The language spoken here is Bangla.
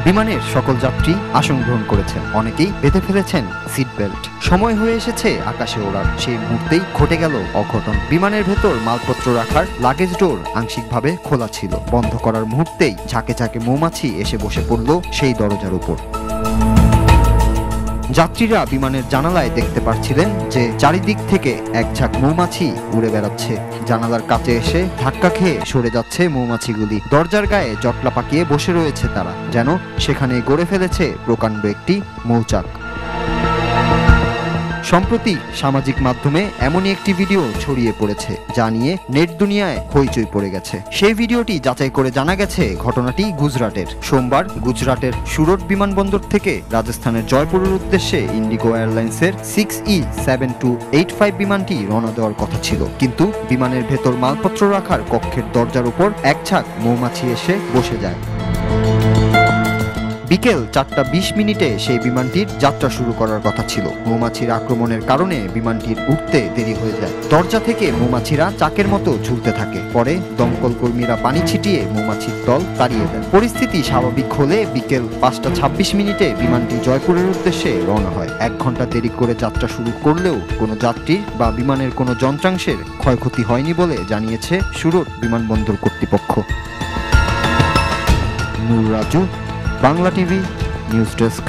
বিমানের সকল যাত্রী আসন গ্রহণ করেছেন, অনেকেই বেঁধে ফেলেছেন সিট বেল্ট। সময় হয়ে এসেছে আকাশে ওড়ার। সেই মুহূর্তেই ঘটে গেল অঘটন। বিমানের ভেতর মালপত্র রাখার লাগেজ ডোর আংশিকভাবে খোলা ছিল। বন্ধ করার মুহূর্তেই ঝাঁকে ঝাঁকে মৌমাছি এসে বসে পড়ল সেই দরজার উপর। যাত্রীরা বিমানের জানালায় দেখতে পাচ্ছিলেন যে চারিদিক থেকে এক ঝাঁক মৌমাছি উড়ে বেড়াচ্ছে। জানালার কাছে এসে ধাক্কা খেয়ে সরে যাচ্ছে মৌমাছিগুলি। দরজার গায়ে জটলা পাকিয়ে বসে রয়েছে তারা, যেন সেখানে গড়ে ফেলেছে প্রকাণ্ড একটি মৌচাক। সম্প্রতি সামাজিক মাধ্যমে এমনই একটি ভিডিও ছড়িয়ে পড়েছে, যা নিয়ে নেট দুনিয়ায় হইচই পড়ে গেছে। সেই ভিডিওটি যাচাই করে জানা গেছে ঘটনাটি গুজরাটের। সোমবার গুজরাটের সুরট বিমানবন্দর থেকে রাজস্থানের জয়পুরের উদ্দেশ্যে ইন্ডিগো এয়ারলাইন্সের 6E7285 বিমানটি রওনা দেওয়ার কথা ছিল, কিন্তু বিমানের ভেতর মালপত্র রাখার কক্ষের দরজার উপর এক ঝাঁক মৌমাছি এসে বসে যায়। বিকেল 4:20 সেই বিমানটির যাত্রা শুরু করার কথা ছিল। মৌমাছির আক্রমণের কারণে বিমানটির উঠতে দেরি হয়ে যায়। দরজা থেকে মৌমাছিরা চাকের মতো ঝুলতে থাকে। পরে দমকল কর্মীরা পানি ছিটিয়ে মৌমাছির দল তাড়িয়ে দেন। পরিস্থিতি স্বাভাবিক হলে বিকেল 5:26 বিমানটি জয়পুরের উদ্দেশ্যে রওনা হয়। 1 ঘন্টা দেরি করে যাত্রা শুরু করলেও কোনো যাত্রীর বা বিমানের কোনো যন্ত্রাংশের ক্ষয়ক্ষতি হয়নি বলে জানিয়েছে সুরট বিমানবন্দর কর্তৃপক্ষ। Nur Raju, Bangla TV news desk.